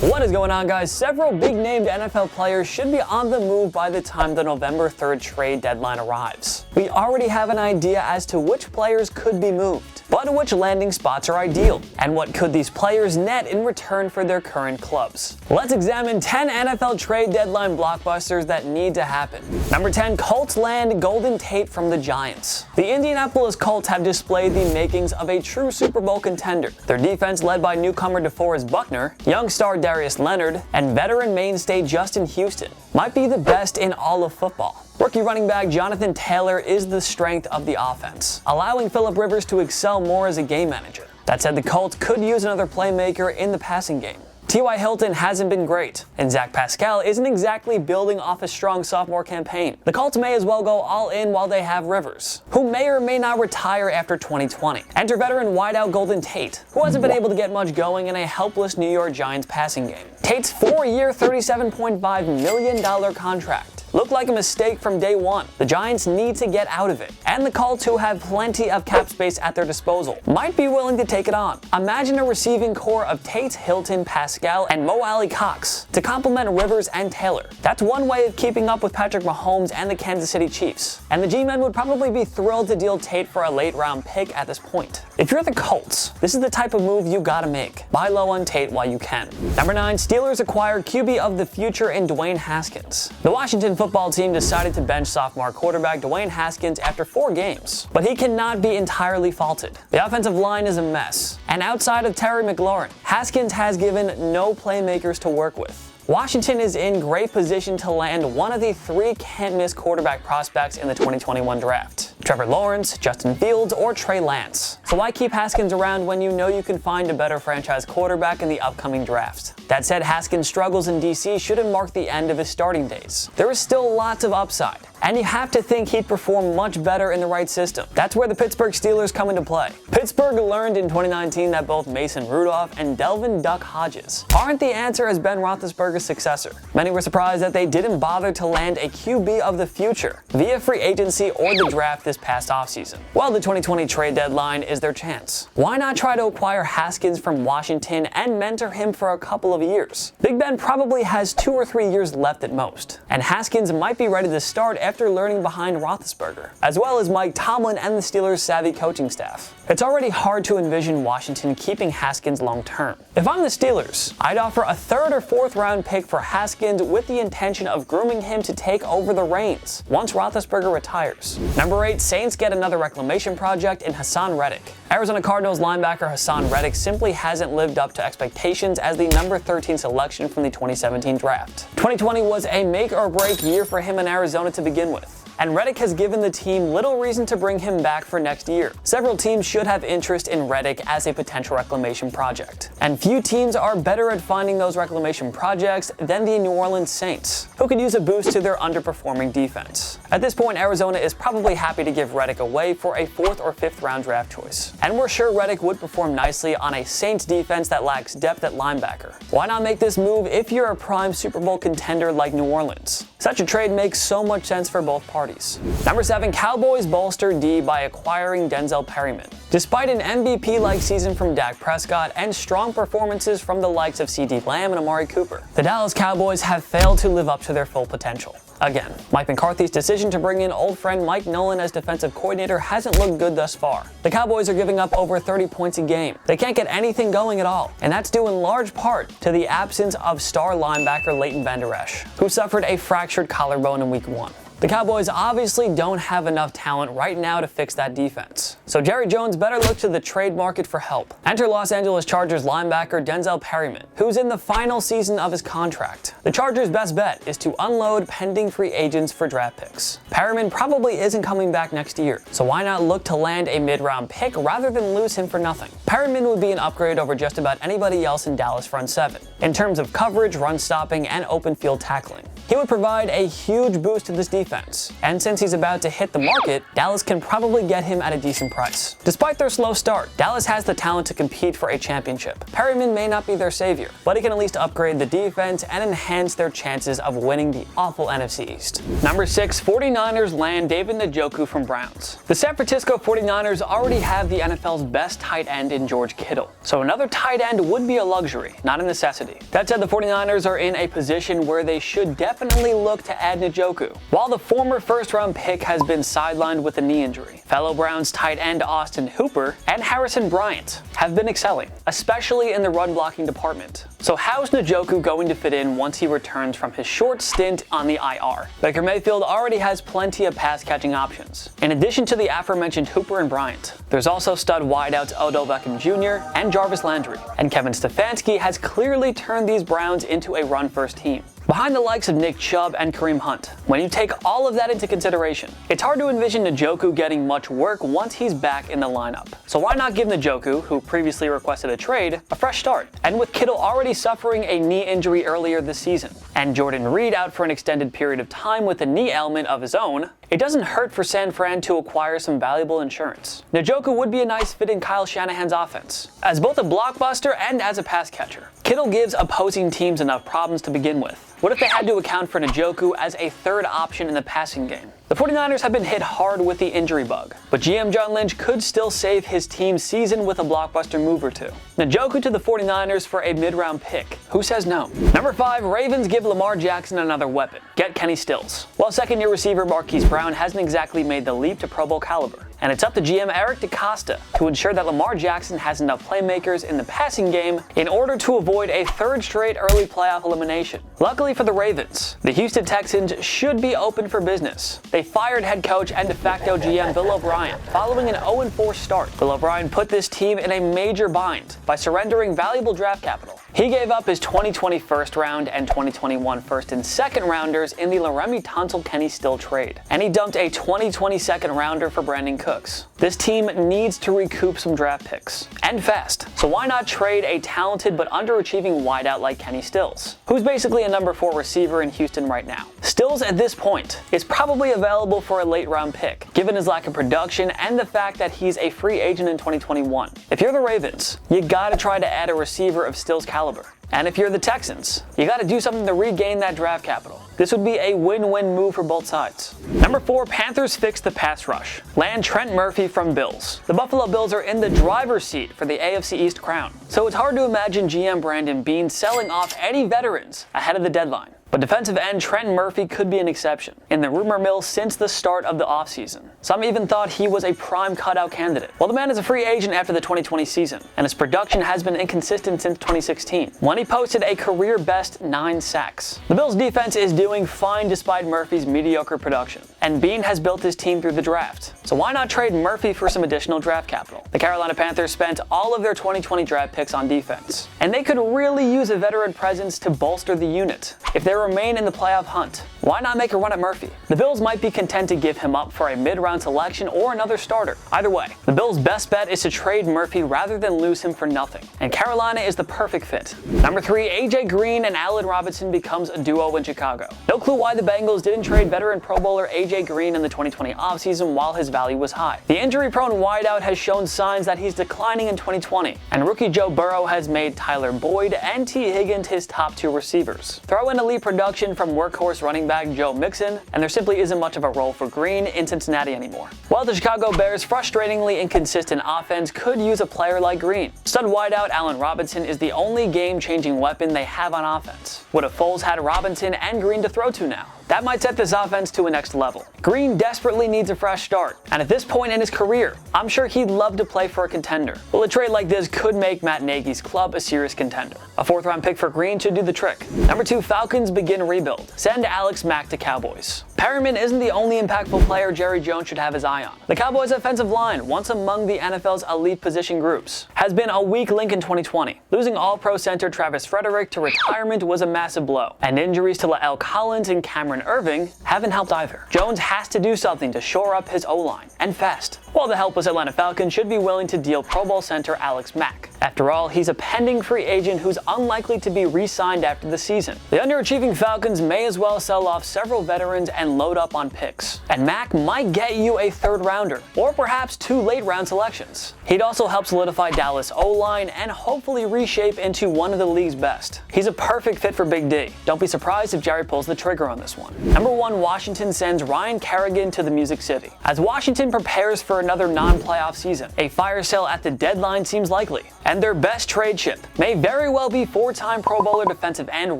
What is going on, guys? Several big-named NFL players should be on the move by the time the November 3rd trade deadline arrives. We already have an idea as to which players could be moved, but which landing spots are ideal, and what could these players net in return for their current clubs. Let's examine 10 NFL trade deadline blockbusters that need to happen. Number 10, Colts land Golden Tate from the Giants. The Indianapolis Colts have displayed the makings of a true Super Bowl contender. Their defense, led by newcomer DeForest Buckner, young star Darius Leonard, and veteran mainstay Justin Houston, might be the best in all of football. Rookie running back Jonathan Taylor is the strength of the offense, allowing Phillip Rivers to excel more as a game manager. That said, the Colts could use another playmaker in the passing game. T.Y. Hilton hasn't been great, and Zach Pascal isn't exactly building off a strong sophomore campaign. The Colts may as well go all in while they have Rivers, who may or may not retire after 2020. Enter veteran wideout Golden Tate, who hasn't been able to get much going in a helpless New York Giants passing game. Tate's 4-year, $37.5 million contract looked like a mistake from day one. The Giants need to get out of it, and the Colts, who have plenty of cap space at their disposal, might be willing to take it on. Imagine a receiving core of Tate, Hilton, Pascal, and Mo Alley Cox to complement Rivers and Taylor. That's one way of keeping up with Patrick Mahomes and the Kansas City Chiefs, and the G-men would probably be thrilled to deal Tate for a late-round pick at this point. If you're the Colts, this is the type of move you gotta make. Buy low on Tate while you can. Number 9, Steelers acquire QB of the future in Dwayne Haskins. The Washington football team decided to bench sophomore quarterback Dwayne Haskins after 4 games, but he cannot be entirely faulted. The offensive line is a mess, and outside of Terry McLaurin, Haskins has given no playmakers to work with. Washington is in great position to land one of the 3 can't-miss quarterback prospects in the 2021 draft: Trevor Lawrence, Justin Fields, or Trey Lance. So why keep Haskins around when you know you can find a better franchise quarterback in the upcoming draft? That said, Haskins' struggles in DC shouldn't mark the end of his starting days. There is still lots of upside, and you have to think he'd perform much better in the right system. That's where the Pittsburgh Steelers come into play. Pittsburgh learned in 2019 that both Mason Rudolph and Delvin Duck Hodges aren't the answer as Ben Roethlisberger's successor. Many were surprised that they didn't bother to land a QB of the future via free agency or the draft this past offseason. Well, the 2020 trade deadline is their chance. Why not try to acquire Haskins from Washington and mentor him for a couple of years? Big Ben probably has 2 or 3 years left at most, and Haskins might be ready to start after learning behind Roethlisberger, as well as Mike Tomlin and the Steelers' savvy coaching staff. It's already hard to envision Washington keeping Haskins long term. If I'm the Steelers, I'd offer a 3rd or 4th round pick for Haskins with the intention of grooming him to take over the reins once Roethlisberger retires. Number 8, Saints get another reclamation project in Hassan Reddick. Arizona Cardinals linebacker Hassan Reddick simply hasn't lived up to expectations as the number 13 selection from the 2017 draft. 2020 was a make or break year for him in Arizona to begin with, and Reddick has given the team little reason to bring him back for next year. Several teams should have interest in Reddick as a potential reclamation project, and few teams are better at finding those reclamation projects than the New Orleans Saints, who could use a boost to their underperforming defense. At this point, Arizona is probably happy to give Reddick away for a 4th or 5th round draft choice, and we're sure Reddick would perform nicely on a Saints defense that lacks depth at linebacker. Why not make this move if you're a prime Super Bowl contender like New Orleans? Such a trade makes so much sense for both parties. Number 7, Cowboys Bolster D by acquiring Denzel Perryman. Despite an MVP-like season from Dak Prescott and strong performances from the likes of CeeDee Lamb and Amari Cooper, the Dallas Cowboys have failed to live up to their full potential. Again, Mike McCarthy's decision to bring in old friend Mike Nolan as defensive coordinator hasn't looked good thus far. The Cowboys are giving up over 30 points a game. They can't get anything going at all, and that's due in large part to the absence of star linebacker Leighton Vander Esch, who suffered a fractured collarbone in Week 1. The Cowboys obviously don't have enough talent right now to fix that defense, so Jerry Jones better look to the trade market for help. Enter Los Angeles Chargers linebacker Denzel Perryman, who's in the final season of his contract. The Chargers' best bet is to unload pending free agents for draft picks. Perryman probably isn't coming back next year, so why not look to land a mid-round pick rather than lose him for nothing? Perryman would be an upgrade over just about anybody else in Dallas front 7, in terms of coverage, run stopping, and open field tackling. He would provide a huge boost to this defense defense, and since he's about to hit the market, Dallas can probably get him at a decent price. Despite their slow start, Dallas has the talent to compete for a championship. Perryman may not be their savior, but he can at least upgrade the defense and enhance their chances of winning the awful NFC East. Number 6, 49ers land David Njoku from Browns. The San Francisco 49ers already have the NFL's best tight end in George Kittle, so another tight end would be a luxury, not a necessity. That said, the 49ers are in a position where they should definitely look to add Njoku. While the former first-round pick has been sidelined with a knee injury, fellow Browns tight end Austin Hooper and Harrison Bryant have been excelling, especially in the run-blocking department. So how's Njoku going to fit in once he returns from his short stint on the IR? Baker Mayfield already has plenty of pass-catching options. In addition to the aforementioned Hooper and Bryant, there's also stud wideouts Odell Beckham Jr. and Jarvis Landry, and Kevin Stefanski has clearly turned these Browns into a run-first team. Behind the likes of Nick Chubb and Kareem Hunt, when you take all of that into consideration, it's hard to envision Njoku getting much work once he's back in the lineup. So why not give Njoku, who previously requested a trade, a fresh start? And with Kittle already suffering a knee injury earlier this season, and Jordan Reed out for an extended period of time with a knee ailment of his own, it doesn't hurt for San Fran to acquire some valuable insurance. Njoku would be a nice fit in Kyle Shanahan's offense, as both a blockbuster and as a pass catcher. Kittle gives opposing teams enough problems to begin with. What if they had to account for Njoku as a third option in the passing game? The 49ers have been hit hard with the injury bug, but GM John Lynch could still save his team's season with a blockbuster move or two. Njoku to the 49ers for a mid-round pick. Who says no? Number 5, Ravens give Lamar Jackson another weapon. Get Kenny Stills. While second-year receiver Marquise Brown hasn't exactly made the leap to Pro Bowl caliber, and it's up to GM Eric DeCosta to ensure that Lamar Jackson has enough playmakers in the passing game in order to avoid a third straight early playoff elimination. Luckily for the Ravens, the Houston Texans should be open for business. They fired head coach and de facto GM Bill O'Brien following an 0-4 start. Bill O'Brien put this team in a major bind by surrendering valuable draft capital. He gave up his 2020 first round and 2021 first and second rounders in the Laremy Tunsil-Kenny Still trade, and he dumped a 2020 second rounder for Brandon Cooks. This team needs to recoup some draft picks, and fast, so why not trade a talented but underachieving wideout like Kenny Stills, who's basically a number 4 receiver in Houston right now. Stills at this point is probably available for a late round pick, given his lack of production and the fact that he's a free agent in 2021. If you're the Ravens, you gotta try to add a receiver of Stills' caliber. And if you're the Texans, you gotta do something to regain that draft capital. This would be a win-win move for both sides. Number 4, Panthers fix the pass rush. Land Trent Murphy from Bills. The Buffalo Bills are in the driver's seat for the AFC East crown, so it's hard to imagine GM Brandon Beane selling off any veterans ahead of the deadline. But defensive end Trent Murphy could be an exception in the rumor mill since the start of the offseason. Some even thought he was a prime cutout candidate. Well, the man is a free agent after the 2020 season, and his production has been inconsistent since 2016, when he posted a career-best 9 sacks. The Bills' defense is doing fine despite Murphy's mediocre production, and Beane has built his team through the draft. So why not trade Murphy for some additional draft capital? The Carolina Panthers spent all of their 2020 draft picks on defense, and they could really use a veteran presence to bolster the unit. If they remain in the playoff hunt, why not make a run at Murphy? The Bills might be content to give him up for a mid-round selection or another starter. Either way, the Bills' best bet is to trade Murphy rather than lose him for nothing, and Carolina is the perfect fit. Number 3, AJ Green and Allen Robinson becomes a duo in Chicago. No clue why the Bengals didn't trade veteran Pro Bowler AJ Green in the 2020 offseason while his value was high. The injury-prone wideout has shown signs that he's declining in 2020, and rookie Joe Burrow has made Tyler Boyd and T. Higgins his top 2 receivers. Throw in elite production from workhorse running back Joe Mixon, and there simply isn't much of a role for Green in Cincinnati anymore. While the Chicago Bears' frustratingly inconsistent offense could use a player like Green, stud wideout Allen Robinson is the only game-changing weapon they have on offense. What if Foles had Robinson and Green to throw to now? That might set this offense to a next level. Green desperately needs a fresh start, and at this point in his career, I'm sure he'd love to play for a contender. Well, a trade like this could make Matt Nagy's club a serious contender. A 4th-round pick for Green should do the trick. Number 2, Falcons begin rebuild. Send Alex Mack to Cowboys. Perryman isn't the only impactful player Jerry Jones should have his eye on. The Cowboys' offensive line, once among the NFL's elite position groups, has been a weak link in 2020. Losing All-Pro center Travis Frederick to retirement was a massive blow, and injuries to La'el Collins and Cameron Irving haven't helped either. Jones has to do something to shore up his O-line, and fast. While the helpless Atlanta Falcons should be willing to deal Pro Bowl center Alex Mack. After all, he's a pending free agent who's unlikely to be re-signed after the season. The underachieving Falcons may as well sell off several veterans and load up on picks. And Mack might get you a third rounder, or perhaps 2 late round selections. He'd also help solidify Dallas O-line and hopefully reshape into one of the league's best. He's a perfect fit for Big D. Don't be surprised if Jerry pulls the trigger on this one. Number 1, Washington sends Ryan Kerrigan to the Music City. As Washington prepares for another non-playoff season, a fire sale at the deadline seems likely. And their best trade chip may very well be 4-time Pro Bowler defensive end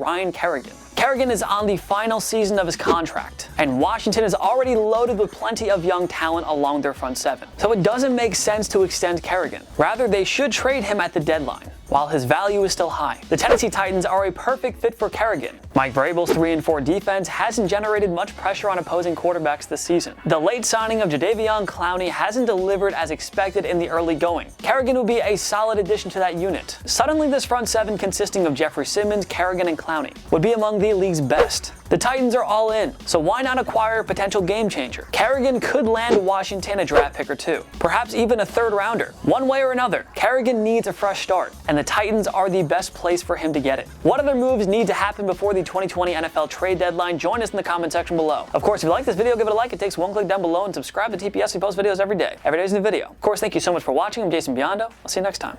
Ryan Kerrigan. Kerrigan is on the final season of his contract, and Washington is already loaded with plenty of young talent along their front 7. So it doesn't make sense to extend Kerrigan. Rather, they should trade him at the deadline, while his value is still high. The Tennessee Titans are a perfect fit for Kerrigan. Mike Vrabel's 3-4 defense hasn't generated much pressure on opposing quarterbacks this season. The late signing of Jadeveon Clowney hasn't delivered as expected in the early going. Kerrigan would be a solid addition to that unit. Suddenly, this front 7 consisting of Jeffrey Simmons, Kerrigan, and Clowney would be among the league's best. The Titans are all in, so why not acquire a potential game changer? Kerrigan could land Washington a draft pick or 2, perhaps even a 3rd rounder. One way or another, Kerrigan needs a fresh start, and the Titans are the best place for him to get it. What other moves need to happen before the 2020 NFL trade deadline? Join us in the comment section below. Of course, if you like this video, give it a like. It takes 1 click down below, and subscribe to TPS. We post videos every day. Every day is a new video. Of course, thank you so much for watching. I'm Jason Biondo. I'll see you next time.